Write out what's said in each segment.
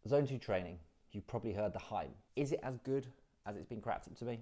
Zone 2 training, you've probably heard the hype. Is it as good as it's been cracked up to be?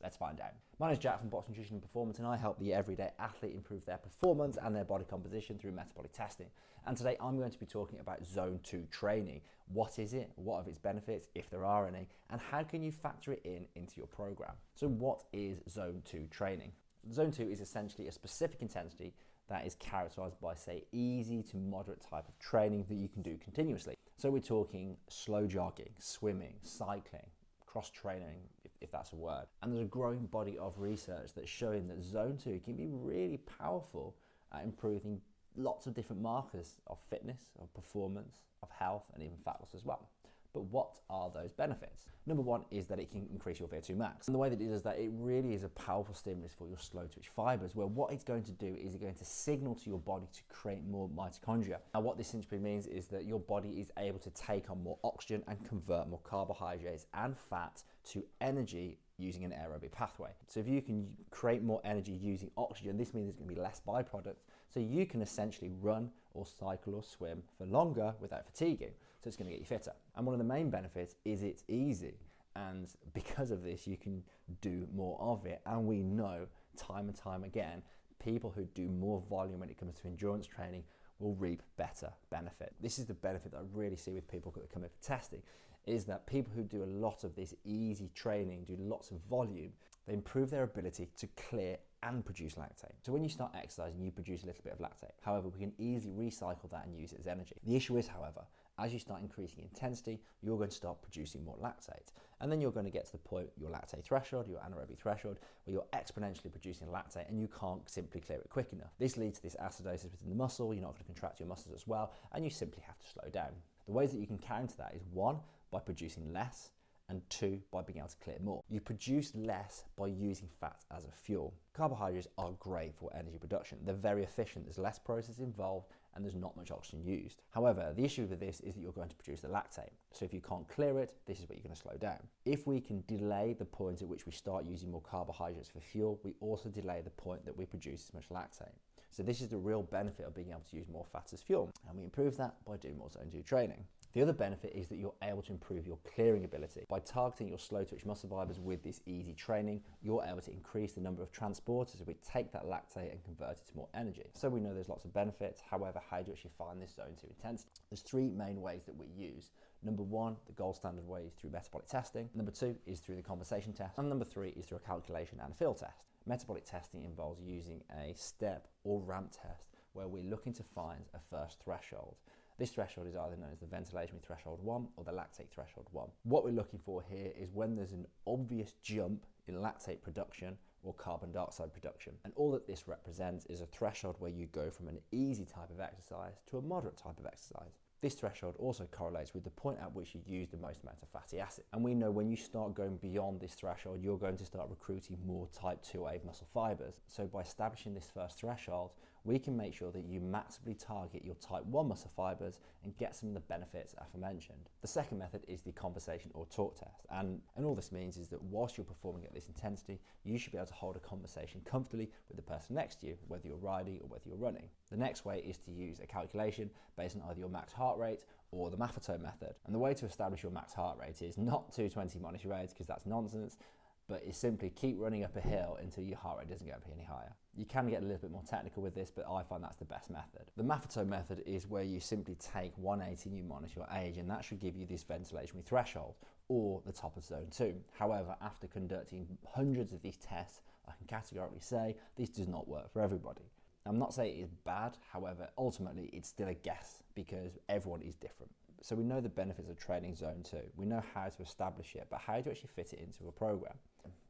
Let's find out. My name is Jack from Box Nutrition and Performance, and I help the everyday athlete improve their performance and their body composition through metabolic testing. And today I'm going to be talking about Zone 2 training. What is it? What are its benefits, if there are any? And how can you factor it into your program? So what is Zone 2 training? Zone 2 is essentially a specific intensity that is characterized by, say, easy to moderate type of training that you can do continuously. So we're talking slow jogging, swimming, cycling, cross-training, if that's a word. And there's a growing body of research that's showing that Zone 2 can be really powerful at improving lots of different markers of fitness, of performance, of health, and even fat loss as well. But what are those benefits? Number one is that it can increase your VO2 max. And the way that it does that, it really is a powerful stimulus for your slow twitch fibers, where what it's going to do is it's going to signal to your body to create more mitochondria. Now, what this simply means is that your body is able to take on more oxygen and convert more carbohydrates and fat to energy using an aerobic pathway. So if you can create more energy using oxygen, this means there's going to be less byproducts. So you can essentially run or cycle or swim for longer without fatiguing. So it's going to get you fitter. And one of the main benefits is it's easy. And because of this, you can do more of it. And we know time and time again, people who do more volume when it comes to endurance training will reap better benefit. This is the benefit that I really see with people that come in for testing, is that people who do a lot of this easy training, do lots of volume, they improve their ability to clear and produce lactate. So when you start exercising, you produce a little bit of lactate. However, we can easily recycle that and use it as energy. The issue is, however, as you start increasing intensity, you're going to start producing more lactate. And then you're going to get to the point, your lactate threshold, your anaerobic threshold, where you're exponentially producing lactate and you can't simply clear it quick enough. This leads to this acidosis within the muscle. You're not going to contract your muscles as well, and you simply have to slow down. The ways that you can counter that is, one, by producing less, and two, by being able to clear more. You produce less by using fat as a fuel. Carbohydrates are great for energy production. They're very efficient. There's less process involved and there's not much oxygen used. However, the issue with this is that you're going to produce the lactate. So if you can't clear it, this is where you're going to slow down. If we can delay the point at which we start using more carbohydrates for fuel, we also delay the point that we produce as much lactate. So this is the real benefit of being able to use more fat as fuel. And we improve that by doing more Zone 2 training. The other benefit is that you're able to improve your clearing ability. By targeting your slow twitch muscle fibers with this easy training, you're able to increase the number of transporters which take that lactate and convert it to more energy. So we know there's lots of benefits. However, how do you actually find this Zone 2 intensity? There's three main ways that we use. Number one, the gold standard way is through metabolic testing. Number two is through the conversation test. And number three is through a calculation and a field test. Metabolic testing involves using a step or ramp test where we're looking to find a first threshold. This threshold is either known as the ventilation threshold 1 or the lactate threshold 1. What we're looking for here is when there's an obvious jump in lactate production or carbon dioxide production. And all that this represents is a threshold where you go from an easy type of exercise to a moderate type of exercise. This threshold also correlates with the point at which you use the most amount of fatty acid. And we know when you start going beyond this threshold, you're going to start recruiting more type 2A muscle fibers. So by establishing this first threshold, we can make sure that you maximally target your type 1 muscle fibers and get some of the benefits aforementioned. The second method is the conversation or talk test. And all this means is that whilst you're performing at this intensity, you should be able to hold a conversation comfortably with the person next to you, whether you're riding or whether you're running. The next way is to use a calculation based on either your max heart rate or the Maffetone method. And the way to establish your max heart rate is not 220 minus your age, because that's nonsense, but it's simply keep running up a hill until your heart rate doesn't go up any higher. You can get a little bit more technical with this, but I find that's the best method. The Maffetone method is where you simply take 180 and you minus your age, and that should give you this ventilation threshold or the top of Zone 2. However, after conducting hundreds of these tests, I can categorically say this does not work for everybody. I'm not saying it is bad, however, ultimately it's still a guess because everyone is different. So we know the benefits of training Zone 2. We know how to establish it, but how to actually fit it into a program.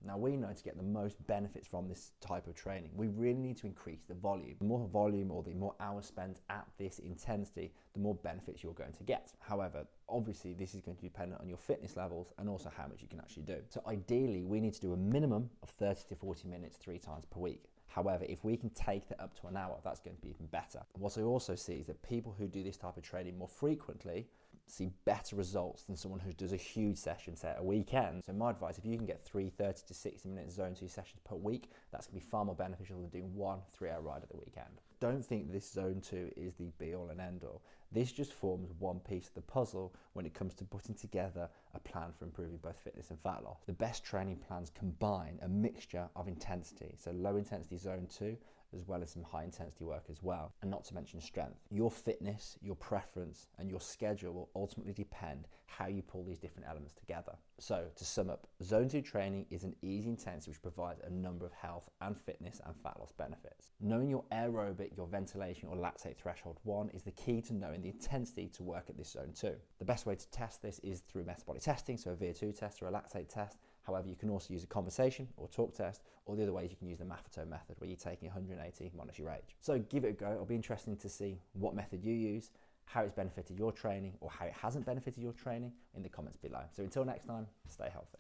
Now we know to get the most benefits from this type of training, we really need to increase the volume. The more volume or the more hours spent at this intensity, the more benefits you're going to get. However, obviously this is going to be dependent on your fitness levels and also how much you can actually do. So ideally, we need to do a minimum of 30 to 40 minutes 3 times per week. However, if we can take that up to an hour, that's going to be even better. What I also see is that people who do this type of training more frequently see better results than someone who does a huge session, say, at a weekend. So my advice, if you can get 30 to 60 minute Zone 2 sessions per week, that's going to be far more beneficial than doing one 3-hour ride at the weekend. don't think this zone 2 is the be all and end all. This just forms one piece of the puzzle when it comes to putting together a plan for improving both fitness and fat loss. The best training plans combine a mixture of intensity, so low intensity zone 2, as well as some high intensity work as well, and not to mention strength. Your fitness, your preference, and your schedule will ultimately depend how you pull these different elements together. So to sum up, zone 2 training is an easy intensity which provides a number of health and fitness and fat loss benefits. Knowing your aerobic, your ventilation or lactate threshold 1 is the key to knowing the intensity to work at this zone 2. The best way to test this is through metabolic testing, so a VO2 test or a lactate test. However, you can also use a conversation or talk test, or the other ways you can use the Maffetone method where you're taking 180, minus your age. So give it a go. It'll be interesting to see what method you use, how it's benefited your training or how it hasn't benefited your training in the comments below. So until next time, stay healthy.